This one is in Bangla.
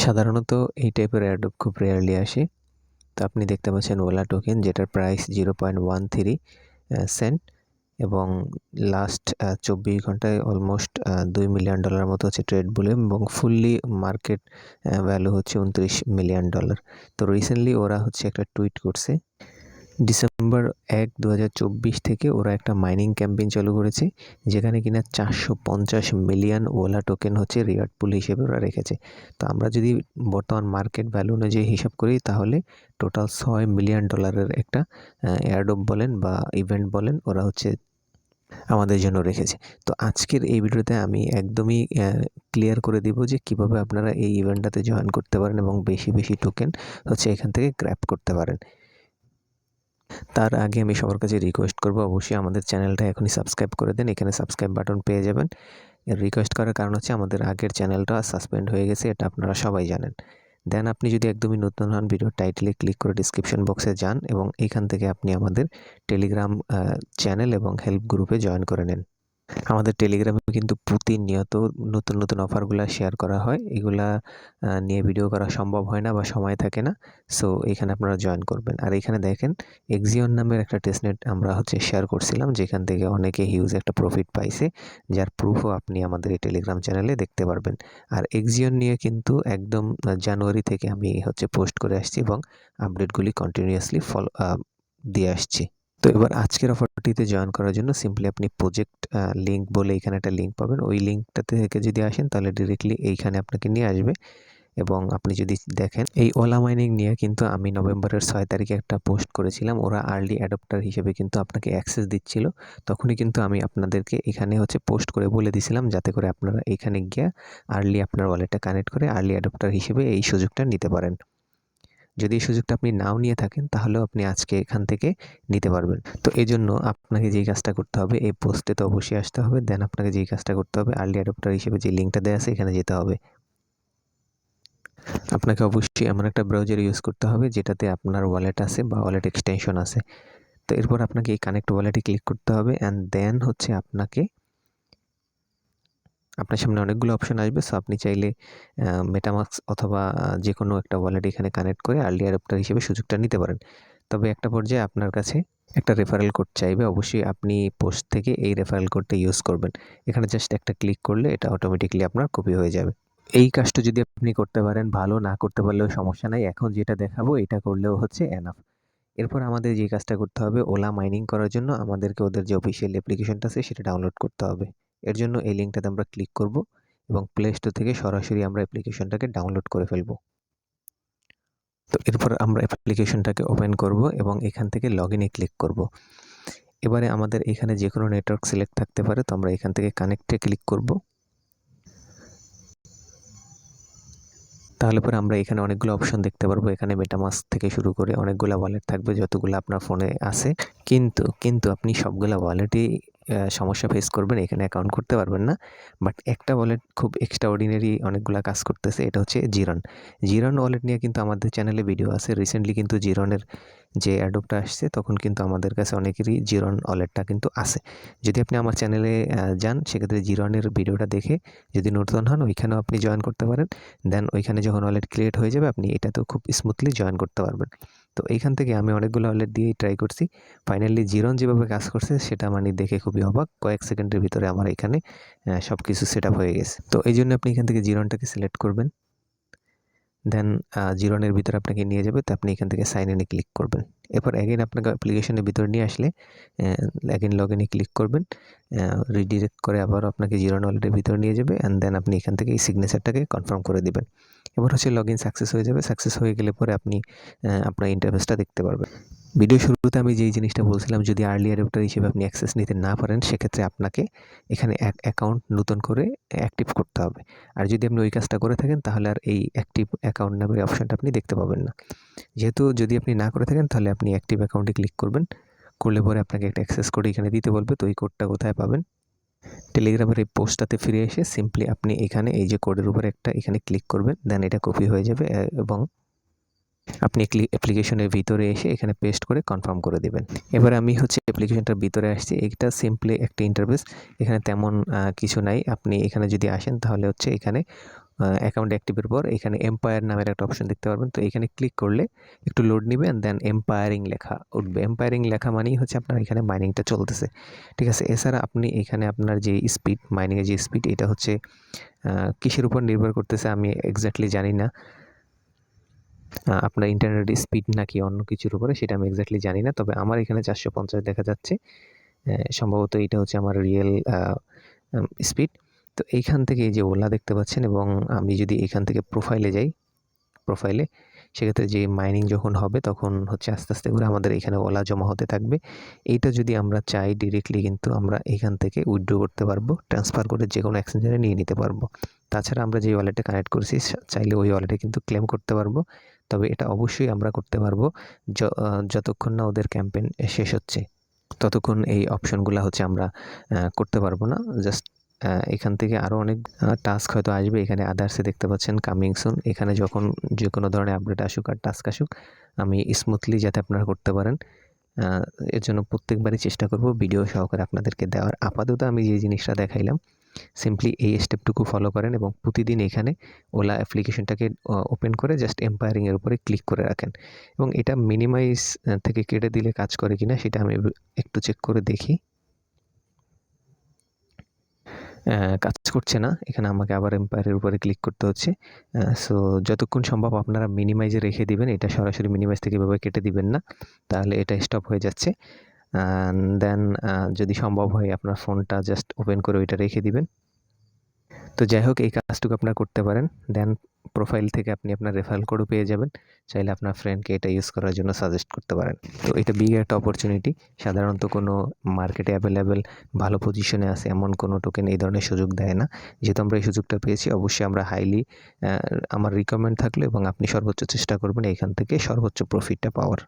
সাধারণত এই টাইপের অ্যাডোব খুব রেয়ারলি আসে। তো আপনি দেখতে পাচ্ছেন ওলা টোকেন, যেটার প্রাইস 0.13 সেন্ট এবং লাস্ট 24 ঘন্টায় অলমোস্ট $2 মিলিয়ন মতো হচ্ছে ট্রেড ভলিউম এবং ফুললি মার্কেট ভ্যালু হচ্ছে $29 মিলিয়ন। তো রিসেন্টলি ওরা হচ্ছে একটা টুইট করছে, ডিসেম্বর 1, 2024 থেকে ওরা একটা মাইনিং ক্যাম্পেইন চালু করেছে, যেখানে কিনা 450 মিলিয়ন ওলা টোকেন হচ্ছে রিওয়ার্ড পুল হিসেবে ওরা রেখেছে। তো আমরা যদি বর্তমান মার্কেট ভ্যালু অনুযায়ী হিসাব করি, তাহলে টোটাল $6 মিলিয়ন একটা এয়ারড্রপ বলেন বা ইভেন্ট বলেন, ওরা হচ্ছে আমাদের জন্য রেখেছে। তো আজকের এই ভিডিওতে আমি একদমই ক্লিয়ার করে দিব যে কিভাবে আপনারা এই ইভেন্টটাতে জয়েন করতে পারেন এবং বেশি বেশি টোকেন হচ্ছে এখান থেকে গ্র্যাব করতে পারেন। তার আগে আমি সবার কাছে রিকোয়েস্ট করব, অবশ্যই আমাদের চ্যানেলটা এখনই সাবস্ক্রাইব করে দেন। এখানে সাবস্ক্রাইব বাটন পেয়ে যাবেন। রিকোয়েস্ট করার কারণ হচ্ছে আমাদের আগের চ্যানেলটা সাসপেন্ড হয়ে গেছে, এটা আপনারা সবাই জানেন। দেন আপনি যদি একদমই নতুন হন, ভিডিও টাইটেলে ক্লিক করে ডিসক্রিপশন বক্সে যান এবং এইখান থেকে আপনি আমাদের টেলিগ্রাম চ্যানেল এবং হেল্প গ্রুপে জয়েন করে নেন। আমাদের টেলিগ্রামে কিন্তু প্রতিনিয়ত নতুন নতুন অফারগুলো শেয়ার করা হয়। এগুলা নিয়ে ভিডিও করা সম্ভব হয় না বা সময় থাকে না। সো এখানে আপনারা জয়েন করবেন। আর এখানে দেখেন এক্সিয়ন নামের একটা টেস্টনেট আমরা হচ্ছে শেয়ার করছিলাম, যেখান থেকে অনেকে হিউজ একটা প্রফিট পাইছে, যার প্রুফও আপনি আমাদের এই টেলিগ্রাম চ্যানেলে দেখতে পারবেন। আর এক্সিয়ন নিয়ে কিন্তু একদম জানুয়ারি থেকে আমি হচ্ছে পোস্ট করে আসছি এবং আপডেটগুলি কন্টিনিউয়াসলি দিয়ে আসছি। তো এবার আজকের অফারটিতে জয়েন করার জন্য সিম্পলি আপনি প্রজেক্ট লিঙ্ক বলে এখানে একটা লিঙ্ক পাবেন। ওই লিঙ্কটাতে থেকে যদি আসেন, তাহলে ডিরেক্টলি এইখানে আপনাকে নিয়ে আসবে এবং আপনি যদি দেখেন এই ওলা মাইনিং নিয়ে কিন্তু আমি নভেম্বরের 6 তারিখে একটা পোস্ট করেছিলাম। ওরা আর্লি অ্যাডপ্টার হিসেবে কিন্তু আপনাকে অ্যাক্সেস দিচ্ছিল। তখনই কিন্তু আমি আপনাদেরকে এখানে হচ্ছে পোস্ট করে বলে দিয়েছিলাম, যাতে করে আপনারা এখানে গিয়ে আর্লি আপনার ওয়ালেটটা কানেক্ট করে আর্লি অ্যাডপ্টার হিসেবে এই সুযোগটা নিতে পারেন। যদি এই সুযোগটা আপনি নাও নিয়ে থাকেন, তাহলেও আপনি আজকে এখান থেকে নিতে পারবেন। তো এই জন্য আপনাকে যেই কাজটা করতে হবে, এই পোস্টে তো অবশ্যই আসতে হবে। দেন আপনাকে যেই কাজটা করতে হবে, আর্লি অ্যাডপ্টার হিসেবে যে লিঙ্কটা দেওয়া আছে এখানে যেতে হবে। আপনাকে অবশ্যই এমন একটা ব্রাউজার ইউজ করতে হবে যেটাতে আপনার ওয়ালেট আছে বা ওয়ালেট এক্সটেনশন আছে। তো এরপর আপনাকে এই কানেক্ট ওয়ালেটে ক্লিক করতে হবে অ্যান্ড দেন হচ্ছে আপনার সামনে অনেকগুলো অপশন আসবে। সো আপনি চাইলে মেটামাস্ক অথবা যে কোনো একটা ওয়ালেট এখানে কানেক্ট করে আর্লি অ্যাডপ্টার হিসেবে সুযোগটা নিতে পারেন। তবে একটা পর্যায়ে আপনার কাছে একটা রেফারেল কোড চাইবে। অবশ্যই আপনি পোস্ট থেকে এই রেফারেল কোডটা ইউজ করবেন। এখানে জাস্ট একটা ক্লিক করলে এটা অটোমেটিক্যালি আপনার কপি হয়ে যাবে। এই কাজটা যদি আপনি করতে পারেন ভালো, না করতে পারলেও সমস্যা নাই। এখন যেটা দেখাবো এটা করলেও হচ্ছে এনাফ। এরপর আমাদের যে কাজটা করতে হবে, ওলা মাইনিং করার জন্য আমাদেরকে ওদের যে অফিসিয়াল অ্যাপ্লিকেশনটা আছে সেটা ডাউনলোড করতে হবে। এর জন্য এই লিঙ্কটাতে আমরা ক্লিক করব এবং প্লে স্টোর থেকে সরাসরি আমরা অ্যাপ্লিকেশনটাকে ডাউনলোড করে ফেলব। তো এরপর আমরা অ্যাপ্লিকেশনটাকে ওপেন করব এবং এখান থেকে লগ ইনে ক্লিক করব। এবারে আমাদের এখানে যে কোনো নেটওয়ার্ক সিলেক্ট থাকতে পারে, তো আমরা এখান থেকে কানেক্টে ক্লিক করব। তাহলে পরে আমরা এখানে অনেকগুলো অপশন দেখতে পারবো। এখানে মেটামাস্ক থেকে শুরু করে অনেকগুলো ওয়ালেট থাকবে, যতগুলো আপনার ফোনে আছে। কিন্তু আপনি সবগুলা ওয়ালেটই সমস্যা ফেস করবেন, এখানে অ্যাকাউন্ট করতে পারবেন না। বাট একটা ওয়ালেট খুব এক্সট্রা অর্ডিনারি অনেকগুলো কাজ করতেছে, এটা হচ্ছে জিরন। জিরন ওয়ালেট নিয়ে কিন্তু আমাদের চ্যানেলে ভিডিও আছে। রিসেন্টলি কিন্তু জিরনের যে অ্যাডোপটা আসছে, তখন কিন্তু আমাদের কাছে অনেকেরই জিরন ওয়ালেটটা কিন্তু আছে। যদি আপনি আমার চ্যানেলে যান, সেক্ষেত্রে জিরনের ভিডিওটা দেখে যদি নতুন হন, ওইখানেও আপনি জয়েন করতে পারেন। দেন ওইখানে যখন ওয়ালেট ক্রিয়েট হয়ে যাবে, আপনি এটাতেও খুব স্মুথলি জয়েন করতে পারবেন। তো এইখান থেকে আমি অনেকগুলো ওয়ালেট দিয়েই ট্রাই করছি। ফাইনালি জিরন যেভাবে কাজ করছে সেটা মানে দেখে খুবই অবাক। কয়েক সেকেন্ডের ভিতরে আমার এখানে সব কিছু সেট আপ হয়ে গেছে। তো এই জন্য আপনি এখান থেকে জিরনটাকে সিলেক্ট করবেন। দেন জিরনের ভিতরে আপনাকে নিয়ে যাবে। তো আপনি এখান থেকে সাইন ইনে ক্লিক করবেন। এরপর অ্যাগেন আপনাকে অ্যাপ্লিকেশনের ভিতরে নিয়ে আসলে অ্যাগেন লগ ইনে ক্লিক করবেন। রিডিরেক্ট করে আবার আপনাকে জিরন ওয়ালেটের ভিতরে নিয়ে যাবে অ্যান্ড দেন আপনি এখান থেকে এই সিগনেচারটাকে কনফার্ম করে দিবেন। এবার হচ্ছে লগ ইন সাকসেস হয়ে যাবে। সাকসেস হয়ে গেলে পরে আপনি আপনার ইন্টারফেসটা দেখতে পারবেন। ভিডিও শুরুতে আমি যেই জিনিসটা বলছিলাম, যদি আর্লি অ্যাডপ্টার হিসেবে আপনি অ্যাক্সেস নিতে না পারেন, সেক্ষেত্রে আপনাকে এখানে অ্যাকাউন্ট নতুন করে অ্যাক্টিভ করতে হবে। আর যদি আপনি ওই কাজটা করে থাকেন, তাহলে আর এই অ্যাক্টিভ অ্যাকাউন্ট নামের অপশনটা আপনি দেখতে পাবেন না। যেহেতু যদি আপনি না করে থাকেন, তাহলে আপনি অ্যাক্টিভ অ্যাকাউন্টে ক্লিক করবেন। করলে পরে আপনাকে একটা অ্যাক্সেস কোড এখানে দিতে বলবে। তো ওই কোডটা কোথায় পাবেন? টেলিগ্রামের এই পোস্টটাতে ফিরে এসে সিম্পলি আপনি এখানে এই যে কোডের উপরে একটা এখানে ক্লিক করবেন। দেন এটা কপি হয়ে যাবে এবং আপনি অ্যাপ্লিকেশনের ভিতরে এসে এখানে পেস্ট করে কনফার্ম করে দেবেন। এবার আমি হচ্ছে অ্যাপ্লিকেশনটার ভিতরে আসছি। এটা সিম্পলি একটা ইন্টারফেস, এখানে তেমন কিছু নাই। আপনি এখানে যদি আসেন, তাহলে হচ্ছে এখানে অ্যাকাউন্ট অ্যাক্টিভের পর এখানে এম্পায়ার নামের একটা অপশন দেখতে পারবেন। তো এখানে ক্লিক করলে একটু লোড নিবে অ্যান্ড দেন এম্পায়ারিং লেখা উঠবে। এম্পায়ারিং লেখা মানেই হচ্ছে আপনার এখানে মাইনিংটা চলতেছে, ঠিক আছে। এছাড়া আপনি এখানে আপনার যে স্পিড, মাইনিংয়ের যে স্পিড, এটা হচ্ছে কিসের উপর নির্ভর করতেছে আমি এক্স্যাক্টলি জানি না। আপনার ইন্টারনেট স্পিড নাকি অন্য কিছুর উপরে সেটা আমি এক্স্যাক্টলি জানি না। তবে আমার এখানে 450 দেখা যাচ্ছে। সম্ভবত এটা হচ্ছে আমার রিয়েল স্পিড। তো এইখান থেকে এই যে ওলা দেখতে পাচ্ছেন, এবং আমি যদি এখান থেকে প্রোফাইলে যাই, প্রোফাইলে সেক্ষেত্রে যে মাইনিং যখন হবে তখন হচ্ছে আস্তে আস্তে করে আমাদের এখানে ওলা জমা হতে থাকবে। এইটা যদি আমরা চাই ডিরেক্টলি কিন্তু আমরা এখান থেকে উইথড্র করতে পারবো, ট্রান্সফার করে যে কোনো এক্সচেঞ্জারে নিয়ে নিতে পারবো। তাছাড়া আমরা যে ওয়ালেটে কানেক্ট করেছি চাইলে ওই ওয়ালেটে কিন্তু ক্লেম করতে পারবো। তবে এটা অবশ্যই আমরা করতে পারবো যতক্ষণ না ওদের ক্যাম্পেইন শেষ হচ্ছে, ততক্ষণ এই অপশনগুলো হচ্ছে আমরা করতে পারবো না। জাস্ট এখান থেকে আরও অনেক টাস্ক হয়তো আসবে। এখানে আদার্সে দেখতে পাচ্ছেন কামিং সুন। এখানে যখন যে কোনো ধরনের আপডেট আসুক আর টাস্ক আসুক, আমি স্মুথলি যাতে আপনারা করতে পারেন এর জন্য প্রত্যেকবারই চেষ্টা করব ভিডিও সহকারে আপনাদেরকে দেওয়ার। আপাতত আমি যে জিনিসটা দেখাইলাম, সিম্পলি এই স্টেপটুকু ফলো করেন এবং প্রতিদিন এখানে ওলা অ্যাপ্লিকেশনটাকে ওপেন করে জাস্ট এম্পায়ারিংয়ের উপরে ক্লিক করে রাখেন, এবং এটা মিনিমাইজ থেকে কেটে দিলে কাজ করে কিনা সেটা আমি একটু চেক করে দেখি। কাজ করছে না, এখানে আমাকে আবার এম্পায়ারের উপরে ক্লিক করতে হচ্ছে। সো যতক্ষণ সম্ভব আপনারা মিনিমাইজে রেখে দিবেন, এটা সরাসরি মিনিমাইজ থেকে এভাবে কেটে দিবেন না, তাহলে এটা স্টপ হয়ে যাচ্ছে। দেন যদি সম্ভব হয় আপনার ফোনটা জাস্ট ওপেন করে ওইটা রেখে দিবেন। তো যাই হোক, এই কাজটুকু আপনারা করতে পারেন। দেন প্রোফাইল থেকে আপনি আপনার রেফারেল কোডও পেয়ে যাবেন, চাইলে আপনার ফ্রেন্ডকে এটা ইউজ করার জন্য সাজেস্ট করতে পারেন। তো এটা বিগ একটা অপরচুনিটি। সাধারণত কোনো মার্কেটে অ্যাভেলেবেল ভালো পজিশনে আছে এমন কোনো টোকেন এই ধরনের সুযোগ দেয় না। যেহেতু আমরা এই সুযোগটা পেয়েছি, অবশ্যই আমরা হাইলি আমার রিকমেন্ড থাকলো এবং আপনি সর্বোচ্চ চেষ্টা করবেন এখান থেকে সর্বোচ্চ প্রফিটটা পাওয়ার।